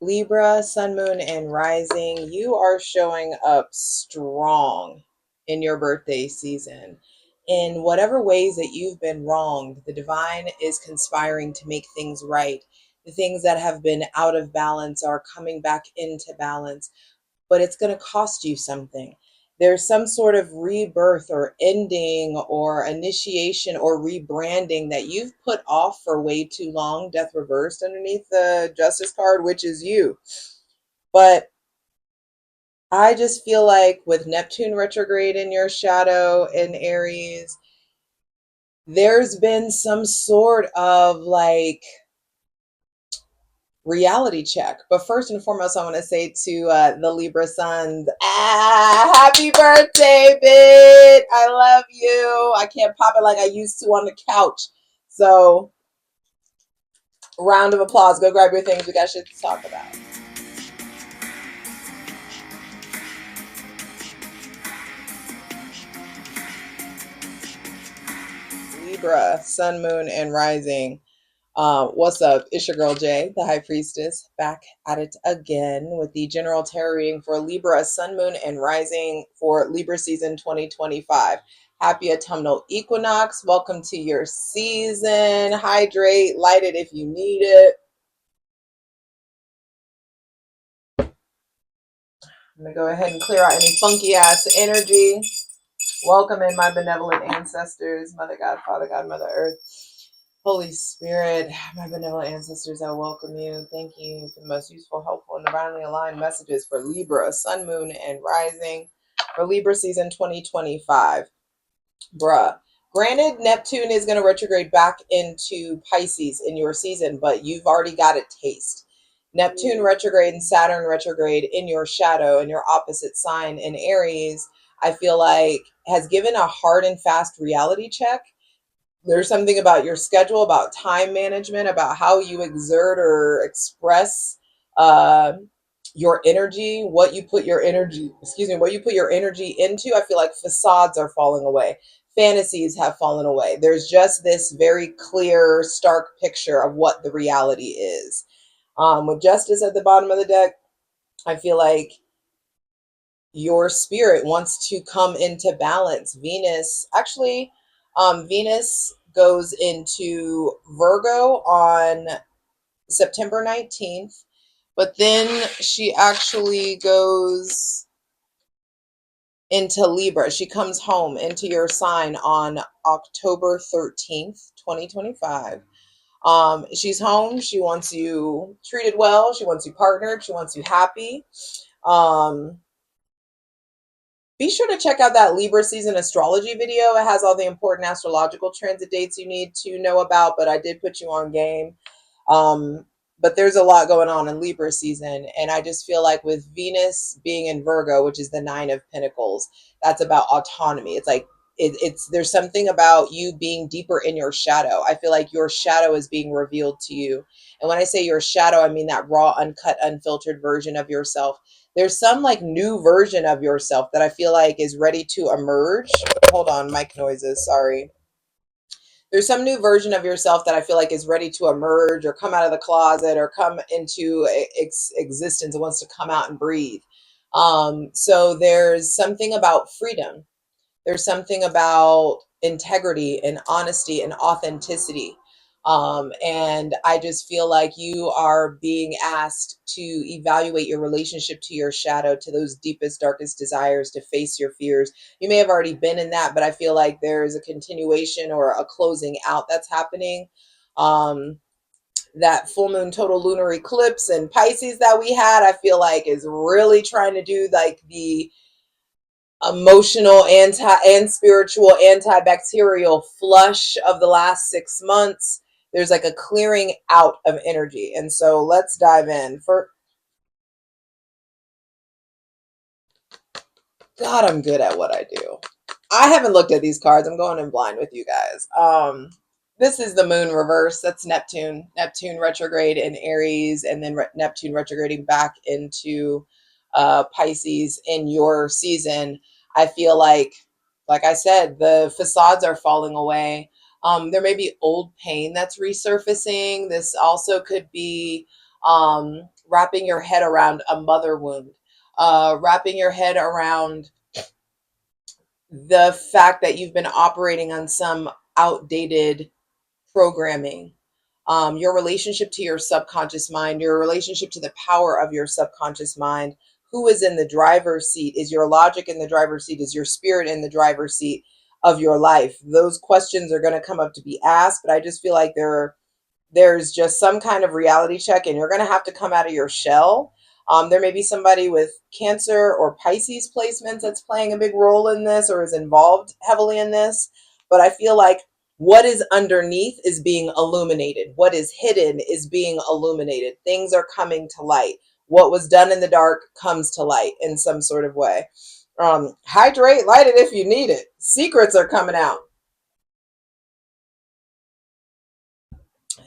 Libra, Sun, Moon, and Rising, you are showing up strong in your birthday season. In whatever ways that you've been wronged, the divine is conspiring to make things right. The things that have been out of balance are coming back into balance, but it's going to cost you something. There's some sort of rebirth or ending or initiation or rebranding that you've put off for way too long. Death reversed underneath the Justice card, which is you. But I just feel like with Neptune retrograde in your shadow in Aries, there's been some sort of like reality check. But first and foremost, I want to say to the Libra sons, happy birthday, bitch. I love you. I can't pop it like I used to on the couch. So, round of applause. Go grab your things. We got shit to talk about. Libra, Sun, Moon, and Rising. What's up? It's your girl Jay, the High Priestess, back at it again with the general tarot reading for Libra, Sun, Moon, and Rising for Libra season 2025. Happy autumnal equinox. Welcome to your season. Hydrate, light it if you need it. I'm going to go ahead and clear out any funky ass energy. Welcome in my benevolent ancestors, Mother God, Father God, Mother Earth. Holy Spirit, my benevolent ancestors, I welcome you. Thank you for the most useful, helpful, and divinely aligned messages for Libra, Sun, Moon, and Rising for Libra season 2025. Bruh. Granted, Neptune is going to retrograde back into Pisces in your season, but you've already got a taste. Neptune retrograde and Saturn retrograde in your shadow, in your opposite sign in Aries, I feel like has given a hard and fast reality check. There's something about your schedule, about time management, about how you exert or express uh, your energy, what you put your energy, what you put your energy into. I feel like facades are falling away. Fantasies have fallen away. There's just this very clear, stark picture of what the reality is. With Justice at the bottom of the deck, I feel like your spirit wants to come into balance. Venus goes into Virgo on September 19th, but then she actually goes into Libra. She comes home into your sign on October 13th, 2025. She's home. She wants you treated well. She wants you partnered. She wants you happy. Be sure to check out that Libra season astrology video. It has all the important astrological transit dates you need to know about, but I did put you on game. But there's a lot going on in Libra season. And I just feel like with Venus being in Virgo, which is the 9 of Pentacles, that's about autonomy. It's like, it's there's something about you being deeper in your shadow. I feel like your shadow is being revealed to you. And when I say your shadow, I mean that raw, uncut, unfiltered version of yourself. There's some like new version of yourself that I feel like is ready to emerge. Hold on, mic noises, sorry. There's some new version of yourself that I feel like is ready to emerge or come out of the closet or come into existence and wants to come out and breathe. So there's something about freedom. There's something about integrity and honesty and authenticity. And I just feel like you are being asked to evaluate your relationship to your shadow, to those deepest, darkest desires, to face your fears. You may have already been in that, but I feel like there is a continuation or a closing out that's happening. That full moon total lunar eclipse in Pisces that we had, I feel like is really trying to do like the emotional and spiritual antibacterial flush of the last 6 months. There's like a clearing out of energy. And so let's dive in. For God, I'm good at what I do. I haven't looked at these cards. I'm going in blind with you guys. This is the moon reverse. That's Neptune retrograde in Aries, and then Neptune retrograding back into Pisces in your season. I feel like I said, the facades are falling away. There may be old pain that's resurfacing. This also could be wrapping your head around a mother wound, wrapping your head around the fact that you've been operating on some outdated programming, your relationship to your subconscious mind, your relationship to the power of your subconscious mind. Who is in the driver's seat? Is your logic in the driver's seat? Is your spirit in the driver's seat of your life? Those questions are going to come up to be asked, but I just feel like there's just some kind of reality check, and you're going to have to come out of your shell. There may be somebody with Cancer or Pisces placements that's playing a big role in this or is involved heavily in this. But I feel like what is underneath is being illuminated. What is hidden is being illuminated. Things are coming to light. What was done in the dark comes to light in some sort of way. Hydrate, light it if you need it. Secrets are coming out.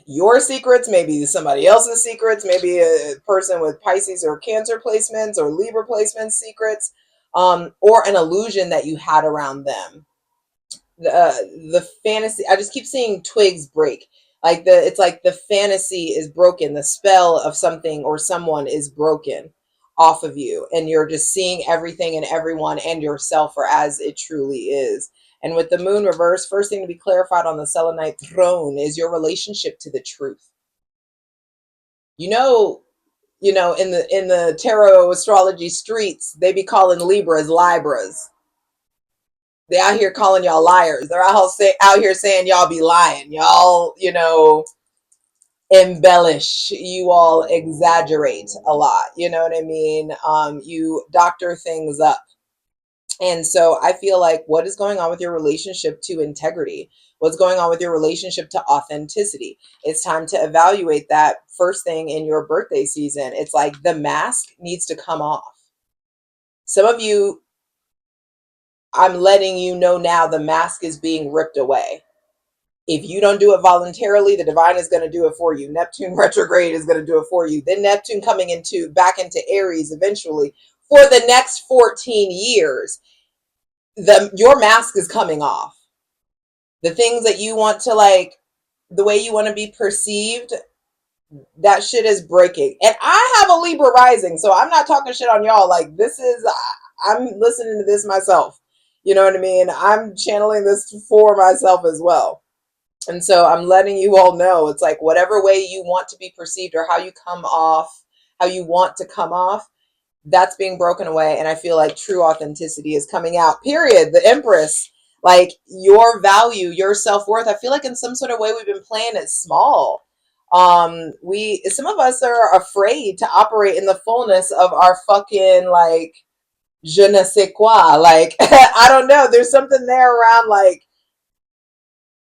Your secrets, maybe somebody else's secrets, maybe a person with Pisces or Cancer placements or Libra placements secrets, or an illusion that you had around them. The fantasy, I just keep seeing twigs break. Like it's like the fantasy is broken, the spell of something or someone is broken off of you, and you're just seeing everything and everyone and yourself for as it truly is. And with the moon reverse, first thing to be clarified on the selenite throne is your relationship to the truth. You know, in the tarot astrology streets, they be calling Libras Libras. They out here calling y'all liars. They're out here saying y'all be lying. Y'all, embellish. You all exaggerate a lot. You know what I mean? You doctor things up. And so I feel like, what is going on with your relationship to integrity? What's going on with your relationship to authenticity? It's time to evaluate that first thing in your birthday season. It's like the mask needs to come off. Some of you, I'm letting you know now, the mask is being ripped away. If you don't do it voluntarily, the divine is going to do it for you. Neptune retrograde is going to do it for you. Then Neptune coming back into Aries eventually for the next 14 years. Your mask is coming off. The things that you want to, like, the way you want to be perceived, that shit is breaking. And I have a Libra rising, so I'm not talking shit on y'all. Like, I'm listening to this myself. You know what I mean? I'm channeling this for myself as well. And so I'm letting you all know, it's like whatever way you want to be perceived or how you come off, how you want to come off, that's being broken away. And I feel like true authenticity is coming out, period. The Empress, like your value, your self-worth. I feel like in some sort of way we've been playing it small. Some of us are afraid to operate in the fullness of our fucking, like, je ne sais quoi. Like, I don't know. There's something there around, like,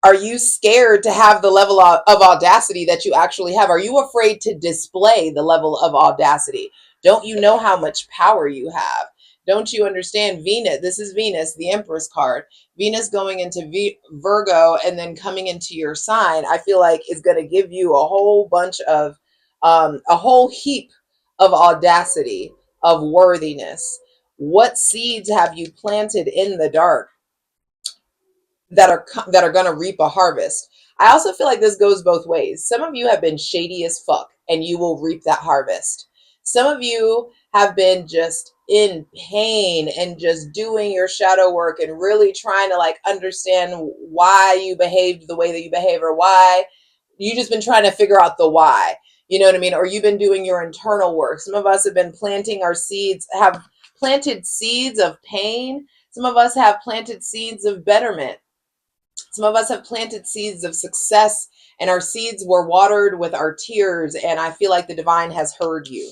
are you scared to have the level of audacity that you actually have? Are you afraid to display the level of audacity? Don't you know how much power you have? Don't you understand Venus? This is Venus, the Empress card. Venus going into Virgo and then coming into your sign, I feel like is going to give you a whole bunch of, a whole heap of audacity, of worthiness. What seeds have you planted in the dark that are going to reap a harvest? I also feel like this goes both ways. Some of you have been shady as fuck and you will reap that harvest. Some of you have been just in pain and just doing your shadow work and really trying to, like, understand why you behaved the way that you behave, or why you just been trying to figure out the why. You know what I mean? Or you've been doing your internal work. Some of us have been planting our seeds, have planted seeds of pain. Some of us have planted seeds of betterment. Some of us have planted seeds of success, and our seeds were watered with our tears. And I feel like the divine has heard you.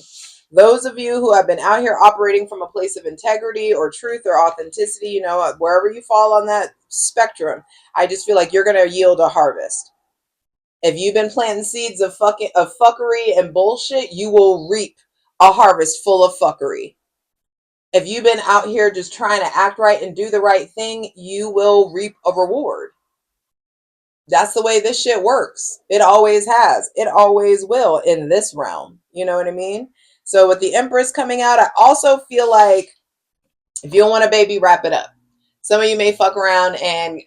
Those of you who have been out here operating from a place of integrity or truth or authenticity, wherever you fall on that spectrum, I just feel like you're going to yield a harvest. If you've been planting seeds of fuckery and bullshit, you will reap a harvest full of fuckery. If you've been out here just trying to act right and do the right thing, you will reap a reward. That's the way this shit works. It always has. It always will in this realm. You know what I mean? So with the Empress coming out, I also feel like if you don't want a baby, wrap it up. Some of you may fuck around and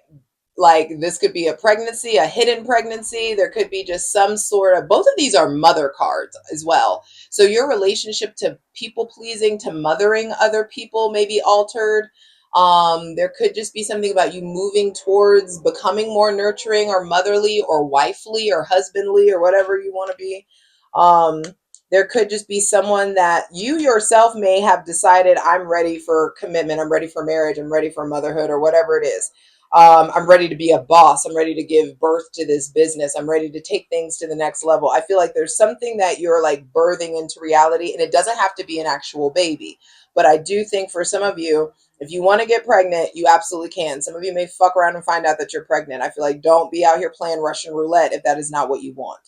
Like this could be a pregnancy, a hidden pregnancy. There could be just some sort of, both of these are mother cards as well. So your relationship to people pleasing, to mothering other people may be altered. There could just be something about you moving towards becoming more nurturing or motherly or wifely or husbandly or whatever you want to be. Um, there could just be someone that you yourself may have decided, I'm ready for commitment, I'm ready for marriage, I'm ready for motherhood, or whatever it is. I'm ready to be a boss. I'm ready to give birth to this business. I'm ready to take things to the next level. I feel like there's something that you're like birthing into reality, and it doesn't have to be an actual baby. But I do think for some of you, if you want to get pregnant, you absolutely can. Some of you may fuck around and find out that you're pregnant. I feel like don't be out here playing Russian roulette if that is not what you want.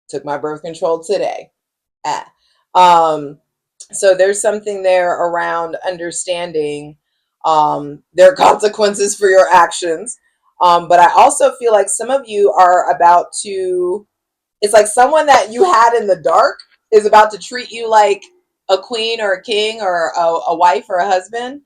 Took my birth control today. Ah. So there's something there around understanding there are consequences for your actions. But I also feel like some of you are about to, it's like someone that you had in the dark is about to treat you like a queen or a king or a wife or a husband.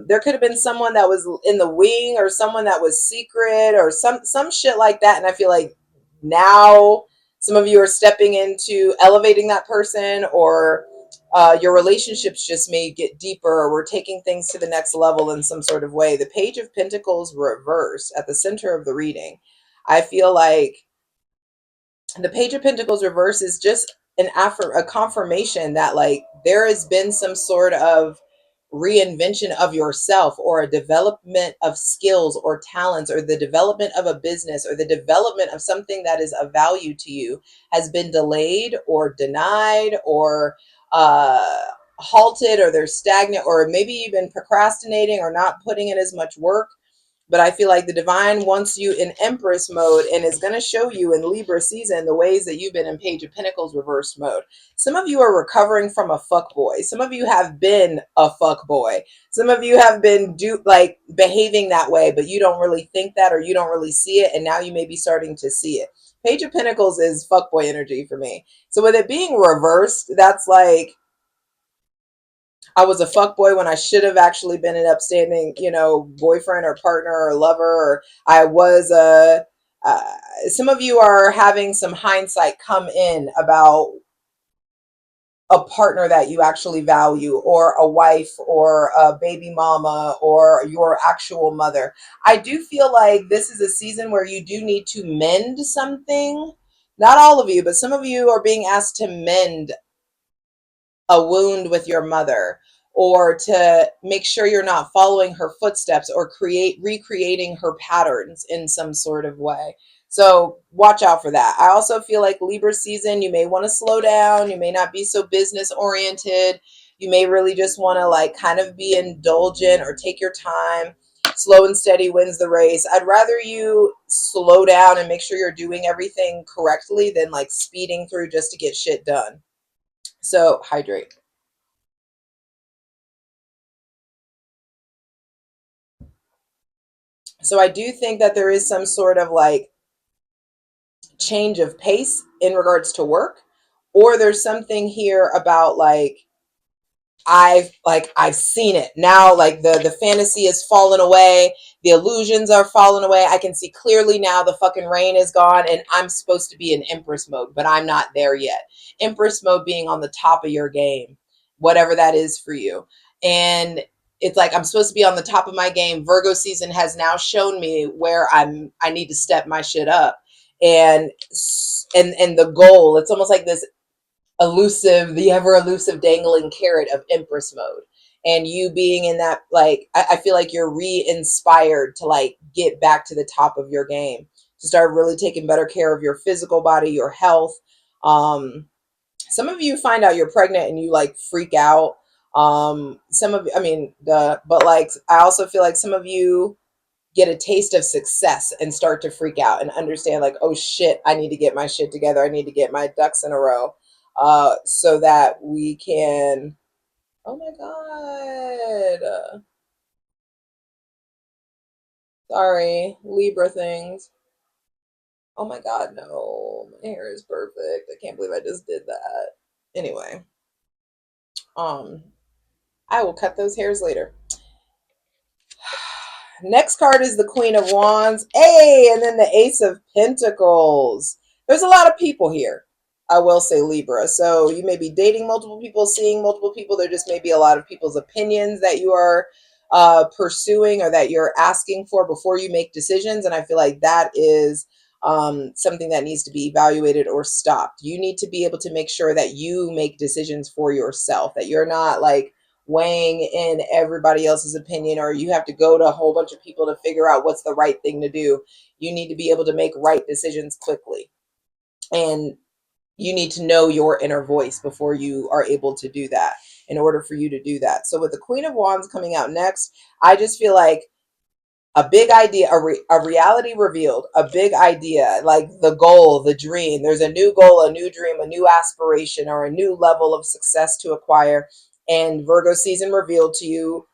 There could have been someone that was in the wing or someone that was secret or some shit like that. And I feel like now some of you are stepping into elevating that person, or your relationships just may get deeper, or we're taking things to the next level in some sort of way. The Page of Pentacles reversed at the center of the reading. I feel like the Page of Pentacles reverse is just a confirmation that like there has been some sort of reinvention of yourself, or a development of skills or talents, or the development of a business, or the development of something that is of value to you has been delayed or denied or halted, or they're stagnant, or maybe you've been procrastinating or not putting in as much work. But I feel like the divine wants you in Empress mode and is going to show you in Libra season the ways that you've been in Page of Pentacles reverse mode. Some of you are recovering from a fuck boy. Some of you have been a fuck boy. Some of you have been like behaving that way, but you don't really think that, or you don't really see it. And now you may be starting to see it. Page of Pentacles is fuck boy energy for me. So with it being reversed, that's like, I was a fuck boy when I should have actually been an upstanding, boyfriend or partner or lover. Or I was a. Some of you are having some hindsight come in about a partner that you actually value, or a wife, or a baby mama, or your actual mother. I do feel like this is a season where you do need to mend something. Not all of you, but some of you are being asked to mend a wound with your mother, or to make sure you're not following her footsteps, or recreating her patterns in some sort of way. So watch out for that. I also feel like Libra season, you may want to slow down. You may not be so business oriented. You may really just want to like kind of be indulgent or take your time. Slow and steady wins the race. I'd rather you slow down and make sure you're doing everything correctly than like speeding through just to get shit done. So hydrate. So I do think that there is some sort of like change of pace in regards to work, or there's something here about like I've seen it now. Like the fantasy is fallen away, the illusions are falling away. I can see clearly now the fucking rain is gone, and I'm supposed to be in Empress mode, but I'm not there yet. Empress mode being on the top of your game, whatever that is for you. And it's like I'm supposed to be on the top of my game. Virgo season has now shown me where I need to step my shit up. And the goal, it's almost like this elusive, the ever elusive dangling carrot of Empress mode. And you being in that, like, I feel like you're re-inspired to like get back to the top of your game, to start really taking better care of your physical body, your health. Some of you find out you're pregnant and you like freak out. Some of, I mean, but like, I also feel like some of you get a taste of success and start to freak out and understand like, oh shit, I need to get my shit together. I need to get my ducks in a row, so that we can, oh my God. Sorry, Libra things. Oh my God, no. My hair is perfect. I can't believe I just did that. Anyway, um, I will cut those hairs later. Next card is the Queen of Wands. Hey, and then the Ace of Pentacles. There's a lot of people here. I will say Libra. So you may be dating multiple people, seeing multiple people. There just may be a lot of people's opinions that you are pursuing or that you're asking for before you make decisions. And I feel like that is something that needs to be evaluated or stopped. You need to be able to make sure that you make decisions for yourself, that you're not like weighing in everybody else's opinion, or you have to go to a whole bunch of people to figure out what's the right thing to do. You need to be able to make right decisions quickly. And you need to know your inner voice before you are able to do that, in order for you to do that. So with the Queen of Wands coming out next, I just feel like a big idea, a reality revealed, a big idea, like the goal, the dream. There's a new goal, a new dream, a new aspiration, or a new level of success to acquire. And Virgo season revealed to you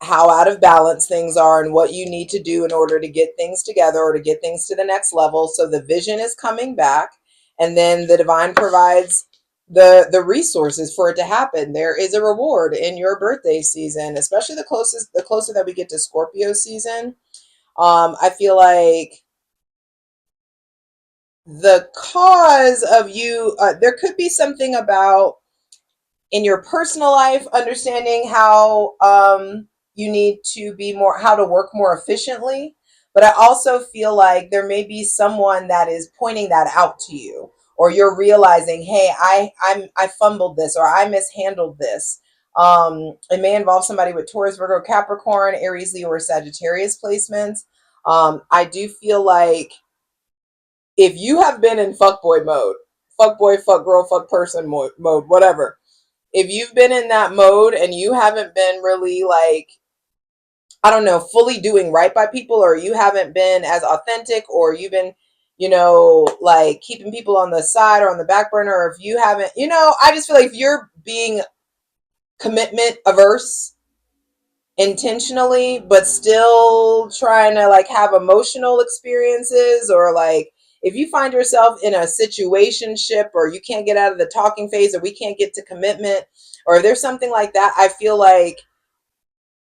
how out of balance things are and what you need to do in order to get things together or to get things to the next level. So the vision is coming back, and then the divine provides the resources for it to happen. There is a reward in your birthday season, especially the closer that we get to Scorpio season. I feel like the cause of you, there could be something about in your personal life, understanding how you need to be more, how to work more efficiently. But I also feel like there may be someone that is pointing that out to you, or you're realizing, hey, I fumbled this, or I mishandled this. It may involve somebody with Taurus, Virgo, Capricorn, Aries, Leo, or Sagittarius placements. I do feel like if you have been in fuckboy mode, fuckboy, fuck girl, fuck person mode, whatever, if you've been in that mode and you haven't been really like, I don't know, fully doing right by people, or you haven't been as authentic, or you've been, like keeping people on the side or on the back burner, or if you haven't, I just feel like if you're being commitment averse intentionally, but still trying to like have emotional experiences, or like if you find yourself in a situationship, or you can't get out of the talking phase, or we can't get to commitment, or if there's something like that, I feel like,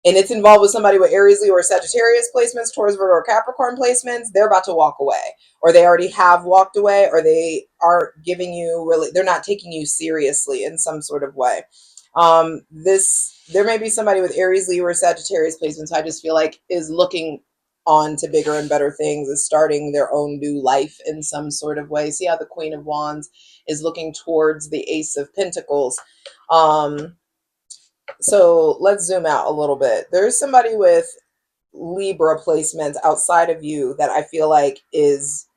and it's involved with somebody with Aries, Leo, or Sagittarius placements, Taurus, Virgo, or Capricorn placements, they're about to walk away, or they already have walked away, or they aren't giving you really, they're not taking you seriously in some sort of way. There may be somebody with Aries, Leo, or Sagittarius placements, I just feel like is looking on to bigger and better things, is starting their own new life in some sort of way. See how the Queen of Wands is looking towards the Ace of Pentacles. So let's zoom out a little bit. There's somebody with Libra placements outside of you that I feel like is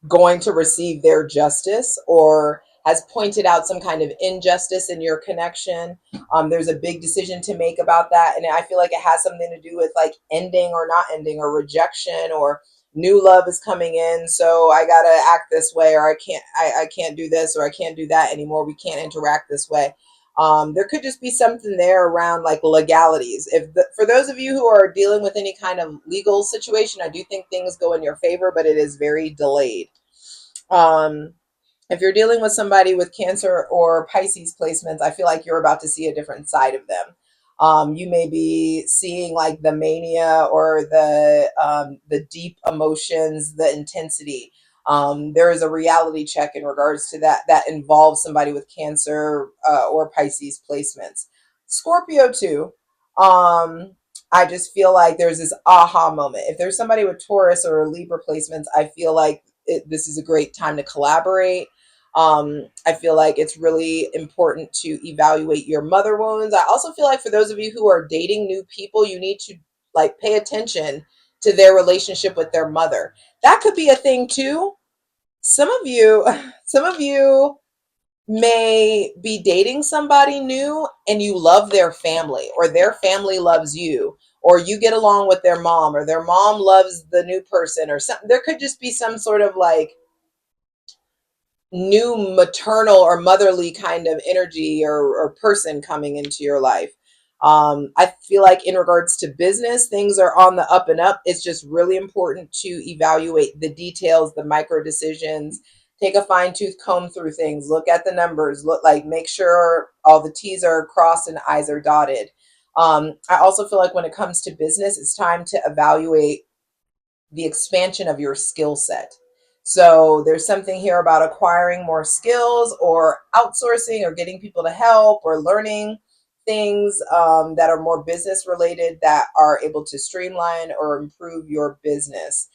going to receive their justice, or has pointed out some kind of injustice in your connection. There's a big decision to make about that. And I feel like it has something to do with like ending or not ending, or rejection, or new love is coming in. So I got to act this way, or I can't do this, or I can't do that anymore. We can't interact this way. There could just be something there around like legalities. For those of you who are dealing with any kind of legal situation, I do think things go in your favor, but it is very delayed. If you're dealing with somebody with Cancer or Pisces placements, I feel like you're about to see a different side of them. You may be seeing like the mania, or the deep emotions, the intensity. There is a reality check in regards to that involves somebody with Cancer or Pisces placements. Scorpio too. I just feel like there's this aha moment. If there's somebody with Taurus or Libra placements, I feel like this is a great time to collaborate. I feel like it's really important to evaluate your mother wounds. I also feel like for those of you who are dating new people, you need to like pay attention to their relationship with their mother. That could be a thing too. Some of you, some of you may be dating somebody new and you love their family, or their family loves you, or you get along with their mom, or their mom loves the new person, or something. There could just be some sort of like new maternal or motherly kind of energy, or person coming into your life. I feel like in regards to business, things are on the up and up. It's just really important to evaluate the details, the micro decisions, take a fine tooth comb through things, look at the numbers, make sure all the T's are crossed and I's are dotted. I also feel like when it comes to business, it's time to evaluate the expansion of your skill set. So there's something here about acquiring more skills or outsourcing or getting people to help or learning things that are more business related that are able to streamline or improve your business.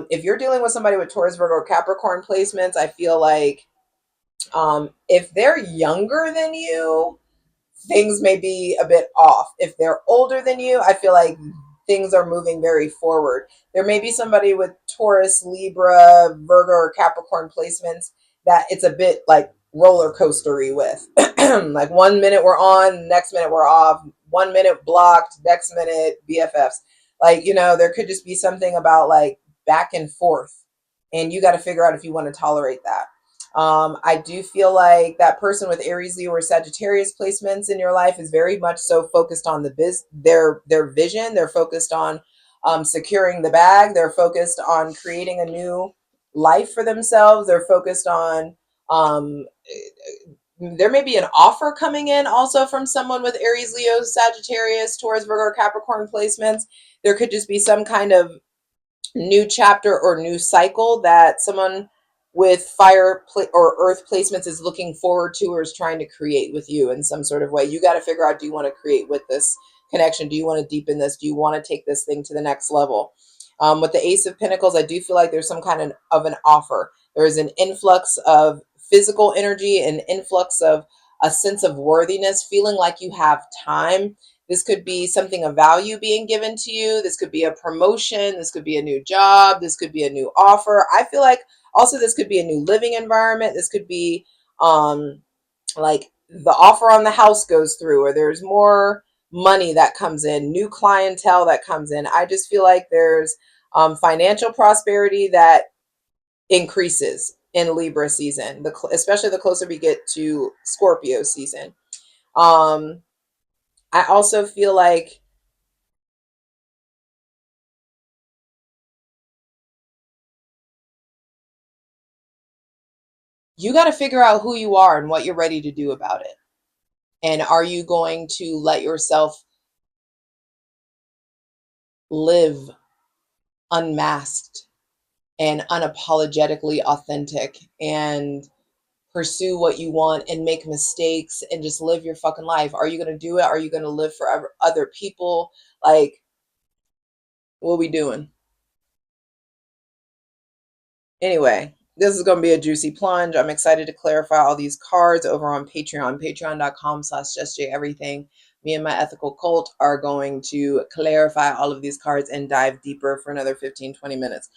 If you're dealing with somebody with Taurus, Virgo, or Capricorn placements, I feel like if they're younger than you, things may be a bit off. If they're older than you, I feel like things are moving very forward. There may be somebody with Taurus, Libra, Virgo, or Capricorn placements that it's a bit like roller coastery with. Like 1 minute we're on, next minute we're off, 1 minute blocked, next minute BFFs. Like, there could just be something about like back and forth. And you got to figure out if you want to tolerate that. I do feel like that person with Aries, Leo, or Sagittarius placements in your life is very much so focused on their vision. They're focused on securing the bag. They're focused on creating a new life for themselves. They're focused on there may be an offer coming in also from someone with Aries, Leo, Sagittarius, Taurus, Virgo, or Capricorn placements. There could just be some kind of new chapter or new cycle that someone with fire or earth placements is looking forward to or is trying to create with you in some sort of way. You got to figure out, do you want to create with this connection? Do you want to deepen this? Do you want to take this thing to the next level? With the Ace of Pentacles, I do feel like there's some kind of an offer. There is an influx of physical energy, an influx of a sense of worthiness, feeling like you have time. This could be something of value being given to you. This could be a promotion. This could be a new job. This could be a new offer. I feel like also this could be a new living environment. This could be like the offer on the house goes through, or there's more money that comes in, new clientele that comes in. I just feel like there's financial prosperity that increases in Libra season, especially the closer we get to Scorpio season. I also feel like you got to figure out who you are and what you're ready to do about it. And are you going to let yourself live unmasked and unapologetically authentic and pursue what you want and make mistakes and just live your fucking life? Are you going to do it? Are you going to live for other people? Like, what are we doing? Anyway, this is going to be a juicy plunge. I'm excited to clarify all these cards over on Patreon, patreon.com/JustJEverything. Me and my ethical cult are going to clarify all of these cards and dive deeper for another 15-20 minutes.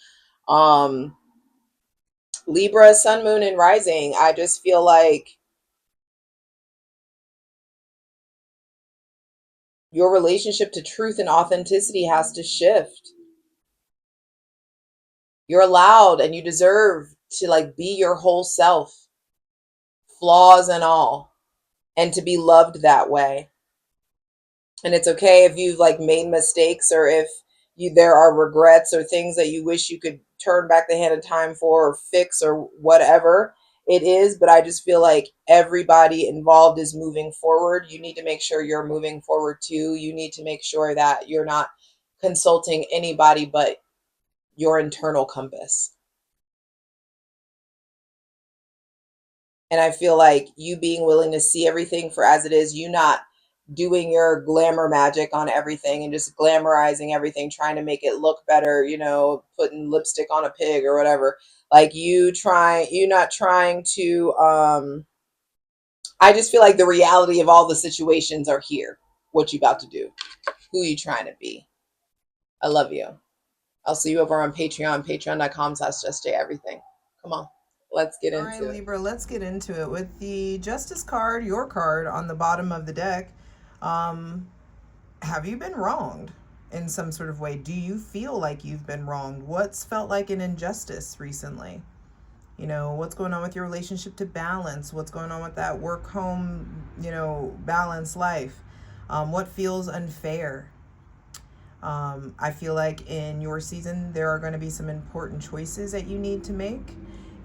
Libra, Sun, Moon, and Rising. I just feel like your relationship to truth and authenticity has to shift. You're allowed and you deserve to like be your whole self, flaws and all, and to be loved that way. And it's okay if you've like made mistakes, or if there are regrets or things that you wish you could turn back the hand of time for or fix or whatever it is. But I just feel like everybody involved is moving forward. You need to make sure you're moving forward too. You need to make sure that you're not consulting anybody but your internal compass. And I feel like you being willing to see everything for as it is, you not doing your glamour magic on everything and just glamorizing everything, trying to make it look better, putting lipstick on a pig or whatever. Like you not trying to, I just feel like the reality of all the situations are here. What you about to do, who you trying to be. I love you. I'll see you over on Patreon, patreon.com/JustJEverything. Come on. Let's get into it. All right, Libra, let's get into it. With the Justice card, your card, on the bottom of the deck, have you been wronged in some sort of way? Do you feel like you've been wronged? What's felt like an injustice recently? What's going on with your relationship to balance? What's going on with that work-home, balance life? What feels unfair? I feel like in your season, there are going to be some important choices that you need to make.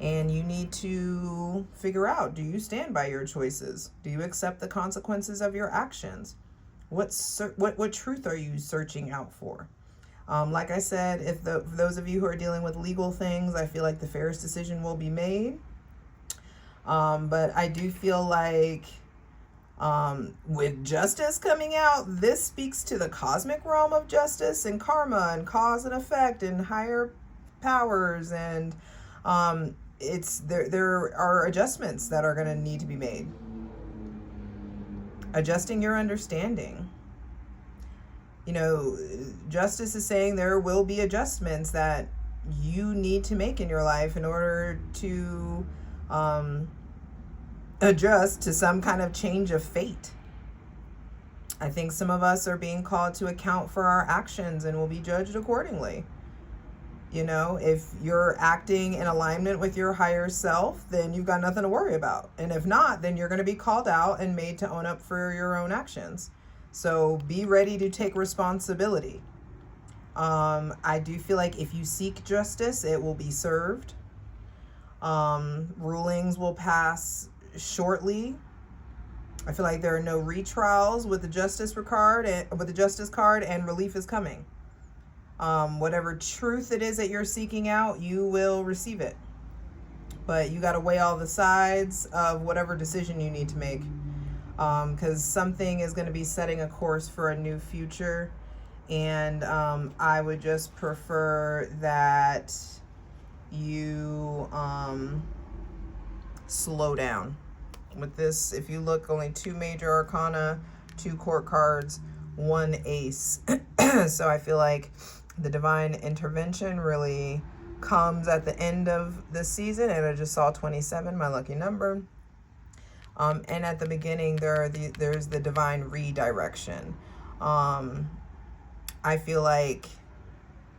And you need to figure out, do you stand by your choices? Do you accept the consequences of your actions? What truth are you searching out for? Like I said, if for those of you who are dealing with legal things, I feel like the fairest decision will be made. But I do feel like with justice coming out, this speaks to the cosmic realm of justice and karma and cause and effect and higher powers, and it's there are adjustments that are going to need to be made. Adjusting your understanding. You know, justice is saying there will be adjustments that you need to make in your life in order to adjust to some kind of change of fate. I think some of us are being called to account for our actions and will be judged accordingly. You know, if you're acting in alignment with your higher self, then you've got nothing to worry about. And if not, then you're going to be called out and made to own up for your own actions. So be ready to take responsibility. I do feel like if you seek justice, it will be served. Rulings will pass shortly. I feel like there are no retrials with the justice card, and relief is coming. Whatever truth it is that you're seeking out, you will receive it. But you got to weigh all the sides of whatever decision you need to make, because something is going to be setting a course for a new future, and I would just prefer that you slow down. With this, if you look, only 2 major arcana, 2 court cards, 1 ace. So I feel like the divine intervention really comes at the end of the season, and I just saw 27, my lucky number. And at the beginning, there's the divine redirection. I feel like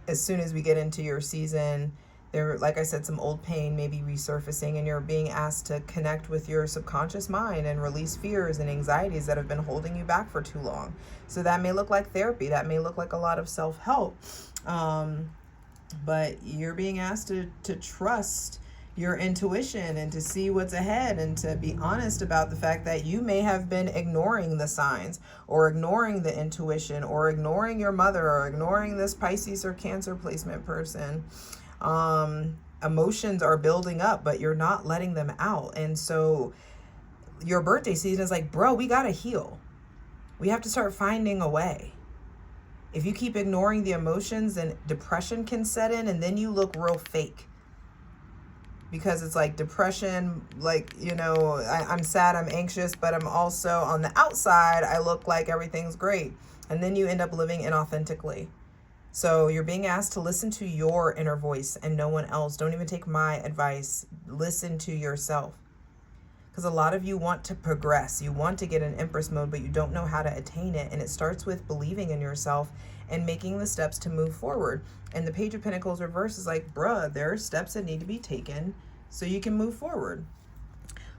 as soon as we get into your season, there, like I said, some old pain may be resurfacing, and you're being asked to connect with your subconscious mind and release fears and anxieties that have been holding you back for too long. So that may look like therapy. That may look like a lot of self-help. But you're being asked to trust your intuition and to see what's ahead, and to be honest about the fact that you may have been ignoring the signs, or ignoring the intuition, or ignoring your mother, or ignoring this Pisces or Cancer placement person. Emotions are building up, but you're not letting them out. And so your birthday season is like, bro, we gotta heal. We have to start finding a way. If you keep ignoring the emotions, then depression can set in, and then you look real fake. Because it's like depression, like, you know, I'm sad, I'm anxious, but I'm also on the outside, I look like everything's great. And then you end up living inauthentically. So you're being asked to listen to your inner voice and no one else. Don't even take my advice. Listen to yourself. Because a lot of you want to progress. You want to get in Empress mode, but you don't know how to attain it. And it starts with believing in yourself and making the steps to move forward. And the Page of Pentacles reverse is like, bruh, there are steps that need to be taken so you can move forward.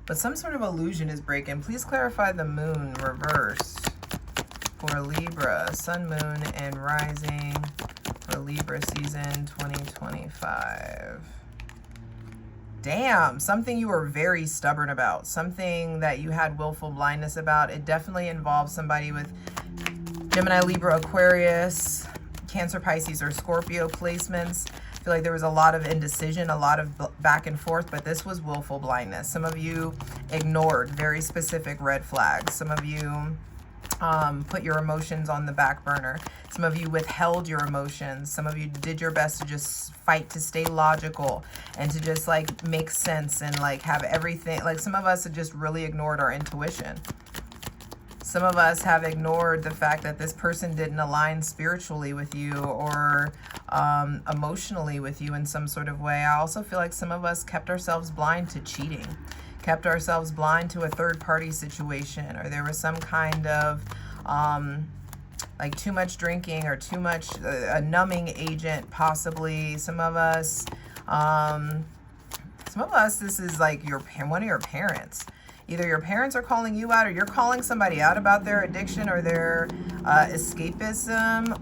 But some sort of illusion is breaking. Please clarify the moon reverse for Libra, sun, moon, and rising for Libra season 2025. Damn, something you were very stubborn about, something that you had willful blindness about. It definitely involves somebody with Gemini, Libra, Aquarius, Cancer, Pisces, or Scorpio placements. I feel like there was a lot of indecision, a lot of back and forth, but this was willful blindness. Some of you ignored very specific red flags. Some of you put your emotions on the back burner. Some of you withheld your emotions. Some of you did your best to just fight to stay logical and to just like make sense and like have everything. Like some of us have just really ignored our intuition. Some of us have ignored the fact that this person didn't align spiritually with you or emotionally with you in some sort of way. I also feel like some of us kept ourselves blind to cheating, kept ourselves blind to a third-party situation, or there was some kind of like too much drinking or too much a numbing agent possibly. Some of us this is like one of your parents. Either your parents are calling you out, or you're calling somebody out about their addiction or their escapism.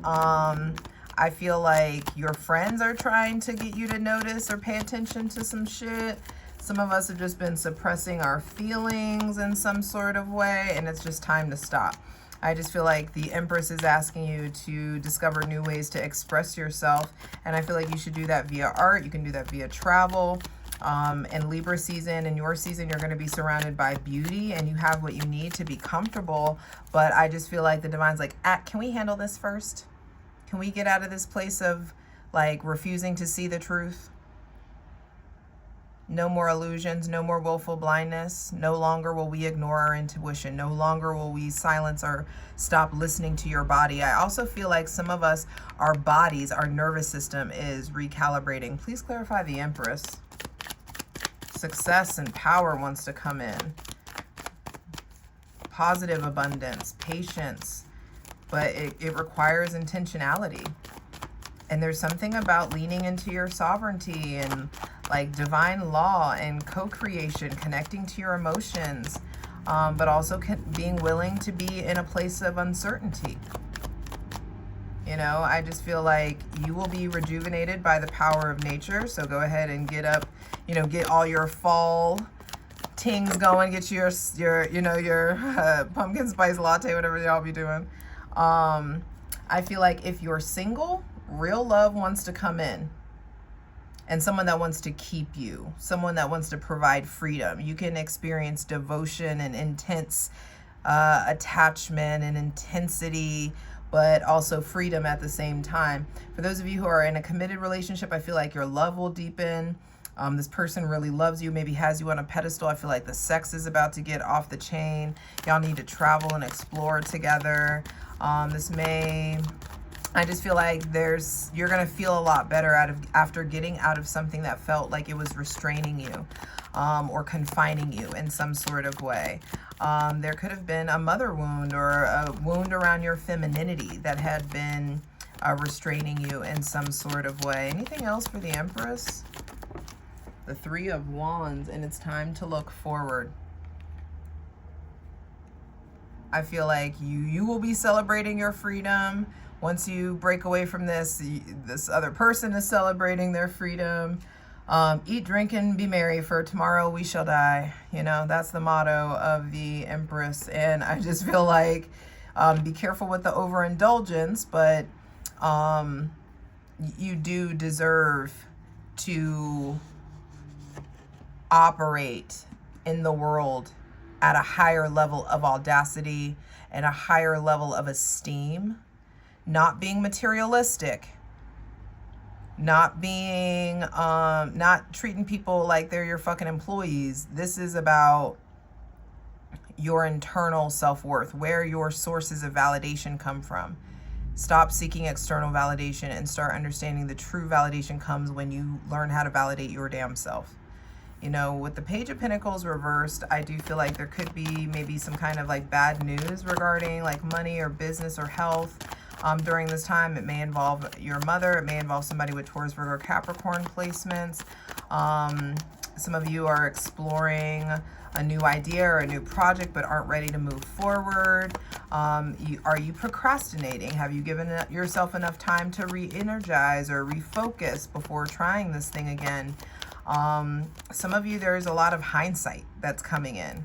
I feel like your friends are trying to get you to notice or pay attention to some shit. Some of us have just been suppressing our feelings in some sort of way, and it's just time to stop. I just feel like the Empress is asking you to discover new ways to express yourself. And I feel like you should do that via art. You can do that via travel. In Libra season, in your season, you're going to be surrounded by beauty and you have what you need to be comfortable. But I just feel like the Divine's like, can we handle this first? Can we get out of this place of like refusing to see the truth? No more illusions, no more willful blindness. No longer will we ignore our intuition. No longer will we silence or stop listening to your body. I also feel like some of us, our bodies, our nervous system is recalibrating. Please clarify the Empress. Success and power wants to come in. Positive abundance, patience, but it requires intentionality. And there's something about leaning into your sovereignty and like divine law and co-creation, connecting to your emotions, but also being willing to be in a place of uncertainty. You know, I just feel like you will be rejuvenated by the power of nature. So go ahead and get up, you know, get all your fall tings going, get your pumpkin spice latte, whatever y'all be doing. I feel like if you're single, real love wants to come in. And someone that wants to keep you, someone that wants to provide freedom. You can experience devotion and intense attachment and intensity, but also freedom at the same time. For those of you who are in a committed relationship, I feel like your love will deepen. This person really loves you, maybe has you on a pedestal. I feel like the sex is about to get off the chain. Y'all need to travel and explore together. I just feel like you're going to feel a lot better after getting out of something that felt like it was restraining you or confining you in some sort of way. There could have been a mother wound or a wound around your femininity that had been restraining you in some sort of way. Anything else for the Empress? The Three of Wands, and it's time to look forward. I feel like you will be celebrating your freedom. Once you break away from this other person is celebrating their freedom. Eat, drink, and be merry, for tomorrow we shall die. You know, that's the motto of the Empress. And I just feel like be careful with the overindulgence, but you do deserve to operate in the world at a higher level of audacity and a higher level of esteem. Not being materialistic, not being, not treating people like they're your fucking employees. This is about your internal self-worth, where your sources of validation come from. Stop seeking external validation and start understanding the true validation comes when you learn how to validate your damn self. You know, with the Page of Pentacles reversed, I do feel like there could be maybe some kind of like bad news regarding like money or business or health. During this time, it may involve your mother. It may involve somebody with Taurus, Virgo, Capricorn placements. Some of you are exploring a new idea or a new project but aren't ready to move forward. Are you procrastinating? Have you given yourself enough time to re-energize or refocus before trying this thing again? Some of you, there's a lot of hindsight that's coming in.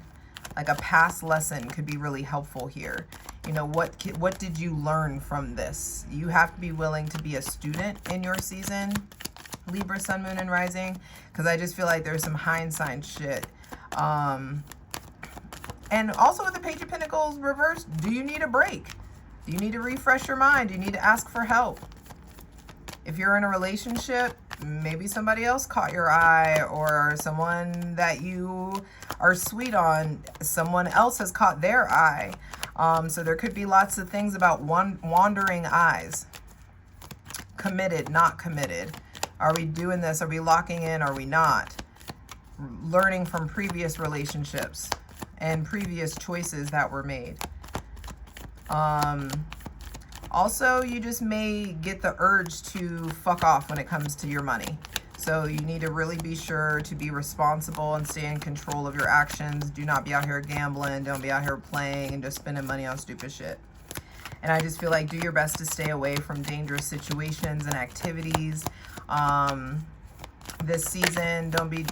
Like a past lesson could be really helpful here. You know, what did you learn from this? You have to be willing to be a student in your season, Libra, Sun, Moon, and Rising, because I just feel like there's some hindsight shit. And also with the Page of Pentacles reversed, do you need a break? Do you need to refresh your mind? Do you need to ask for help? If you're in a relationship, maybe somebody else caught your eye, or someone that you are sweet on, someone else has caught their eye. So there could be lots of things about wandering eyes. Committed, not committed. Are we doing this? Are we locking in? Are we not? Learning from previous relationships and previous choices that were made. Also, you just may get the urge to fuck off when it comes to your money. So you need to really be sure to be responsible and stay in control of your actions. Do not be out here gambling. Don't be out here playing and just spending money on stupid shit. And I just feel like do your best to stay away from dangerous situations and activities. this season. Don't be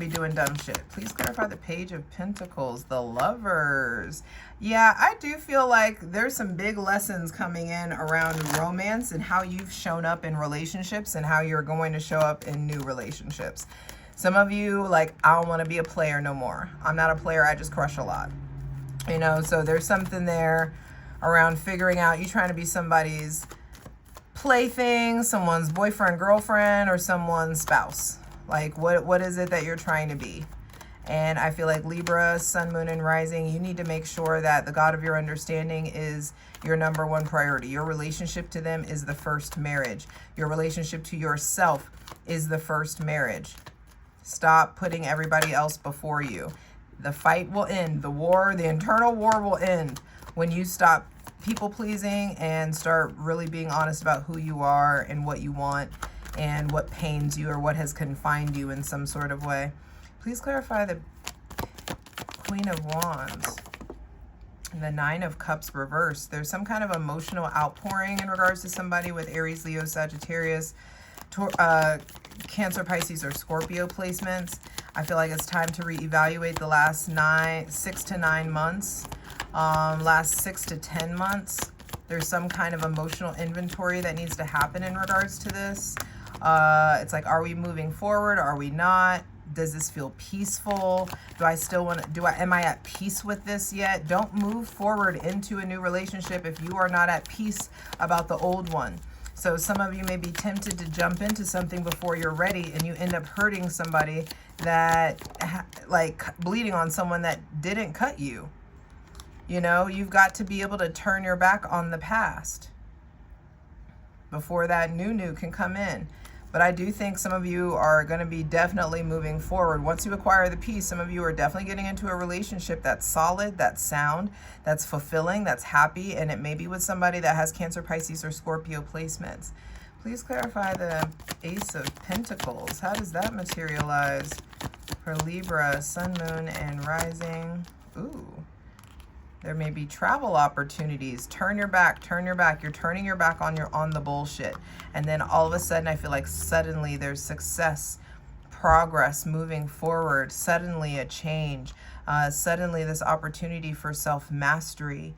doing dumb shit. Please clarify the Page of Pentacles, the Lovers. Yeah, I do feel like there's some big lessons coming in around romance and how you've shown up in relationships and how you're going to show up in new relationships. Some of you, like, I don't want to be a player no more. I'm not a player, I just crush a lot. You know, so there's something there around figuring out you trying to be somebody's plaything, someone's boyfriend, girlfriend, or someone's spouse. Like, what is it that you're trying to be? And I feel like Libra, Sun, Moon, and Rising, you need to make sure that the God of your understanding is your number one priority. Your relationship to them is the first marriage. Your relationship to yourself is the first marriage. Stop putting everybody else before you. The fight will end. The war, the internal war will end when you stop people pleasing and start really being honest about who you are and what you want and what pains you or what has confined you in some sort of way. Please clarify the Queen of Wands and the Nine of Cups reversed. There's some kind of emotional outpouring in regards to somebody with Aries, Leo, Sagittarius, Cancer, Pisces, or Scorpio placements. I feel like it's time to reevaluate the last 6 to 9 months, last 6 to 10 months. There's some kind of emotional inventory that needs to happen in regards to this. It's like, are we moving forward? Are we not? Does this feel peaceful? Do I still want to, am I at peace with this yet? Don't move forward into a new relationship if you are not at peace about the old one. So some of you may be tempted to jump into something before you're ready, and you end up hurting somebody that, like, bleeding on someone that didn't cut you. You know, you've got to be able to turn your back on the past before that new can come in. But I do think some of you are going to be definitely moving forward. Once you acquire the peace, some of you are definitely getting into a relationship that's solid, that's sound, that's fulfilling, that's happy, and it may be with somebody that has Cancer, Pisces, or Scorpio placements. Please clarify the Ace of Pentacles. How does that materialize for Libra, Sun, Moon, and Rising? Ooh. There may be travel opportunities. Turn your back, turn your back. You're turning your back on the bullshit. And then all of a sudden, I feel like suddenly there's success, progress, moving forward, suddenly a change, suddenly this opportunity for self-mastery.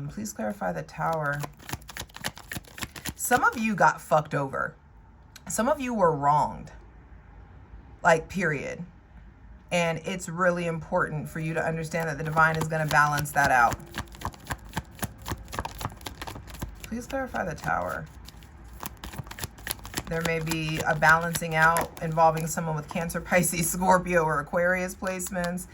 Please clarify the Tower. Some of you got fucked over. Some of you were wronged. Like, period. And it's really important for you to understand that the divine is going to balance that out. Please clarify the Tower. There may be a balancing out involving someone with Cancer, Pisces, Scorpio, or Aquarius placements.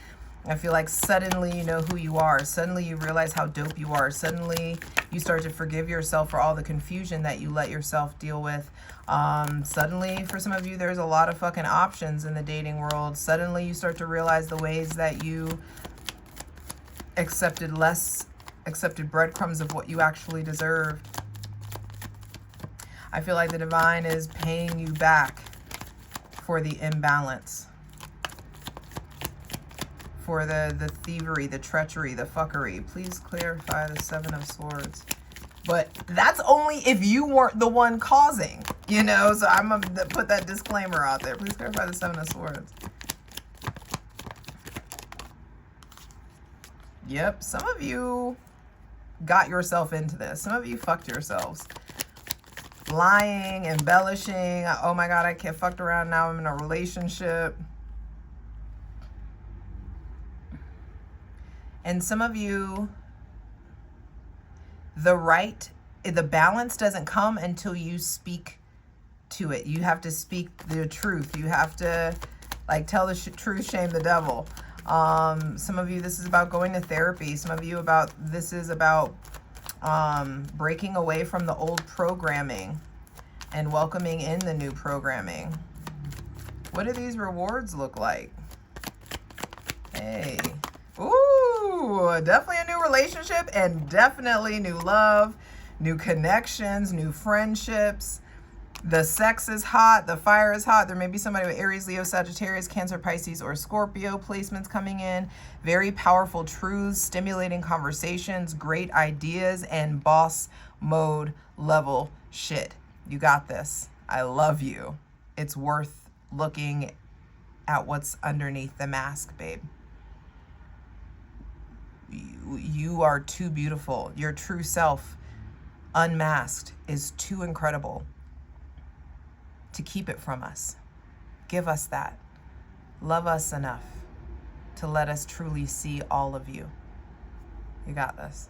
I feel like suddenly you know who you are. Suddenly you realize how dope you are. Suddenly you start to forgive yourself for all the confusion that you let yourself deal with. Suddenly, for some of you, there's a lot of fucking options in the dating world. Suddenly you start to realize the ways that you accepted breadcrumbs of what you actually deserved. I feel like the divine is paying you back for the imbalance, for the thievery, the treachery, the fuckery. Please clarify the Seven of Swords. But that's only if you weren't the one causing, you know? So I'm going to put that disclaimer out there. Please clarify the Seven of Swords. Yep, some of you got yourself into this. Some of you fucked yourselves. Lying, embellishing. Oh my God, I can't fucked around. Now I'm in a relationship. And some of you, the balance doesn't come until you speak to it. You have to speak the truth. You have to, like, tell the truth, shame the devil. Some of you, this is about going to therapy. Some of you, this is about breaking away from the old programming and welcoming in the new programming. What do these rewards look like? Hey. Ooh, definitely a new relationship and definitely new love, new connections, new friendships. The sex is hot. The fire is hot. There may be somebody with Aries, Leo, Sagittarius, Cancer, Pisces, or Scorpio placements coming in. Very powerful truths, stimulating conversations, great ideas, and boss mode level shit. You got this. I love you. It's worth looking at what's underneath the mask, babe. You are too beautiful. Your true self, unmasked, is too incredible to keep it from us. Give us that. Love us enough to let us truly see all of you. You got this.